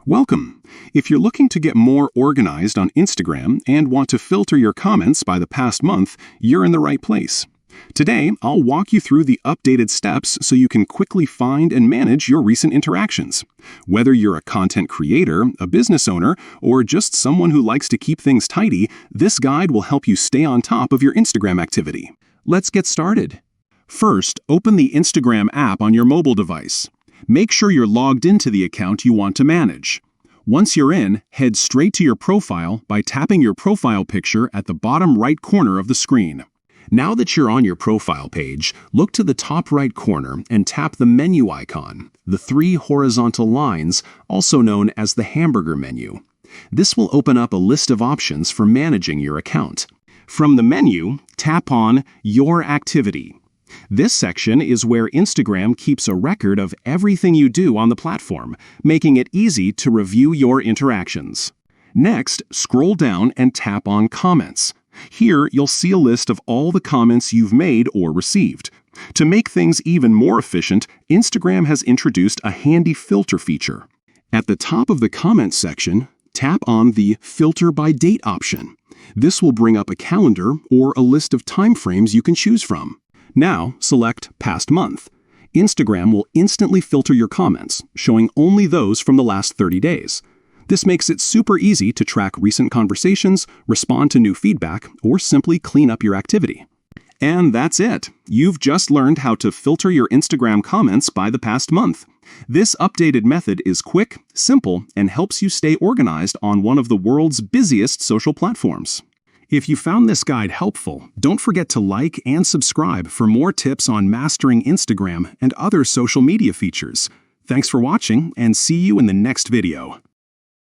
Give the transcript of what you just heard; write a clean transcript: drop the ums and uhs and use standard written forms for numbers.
Welcome! If you're looking to get more organized on Instagram and want to filter your comments by the past month, you're in the right place. Today, I'll walk you through the updated steps so you can quickly find and manage your recent interactions. Whether you're a content creator, a business owner, or just someone who likes to keep things tidy, this guide will help you stay on top of your Instagram activity. Let's get started. First, open the Instagram app on your mobile device. Make sure you're logged into the account you want to manage. Once you're in, head straight to your profile by tapping your profile picture at the bottom right corner of the screen. Now that you're on your profile page, look to the top right corner and tap the menu icon, the three horizontal lines, also known as the hamburger menu. This will open up a list of options for managing your account. From the menu, tap on Your Activity. This section is where Instagram keeps a record of everything you do on the platform, making it easy to review your interactions. Next, scroll down and tap on Comments. Here, you'll see a list of all the comments you've made or received. To make things even more efficient, Instagram has introduced a handy filter feature. At the top of the comments section, tap on the Filter by Date option. This will bring up a calendar or a list of time frames you can choose from. Now, select Past Month. Instagram will instantly filter your comments, showing only those from the last 30 days. This makes it super easy to track recent conversations, respond to new feedback, or simply clean up your activity. And that's it. You've just learned how to filter your Instagram comments by the past month. This updated method is quick, simple, and helps you stay organized on one of the world's busiest social platforms. If you found this guide helpful, don't forget to like and subscribe for more tips on mastering Instagram and other social media features. Thanks for watching, and see you in the next video.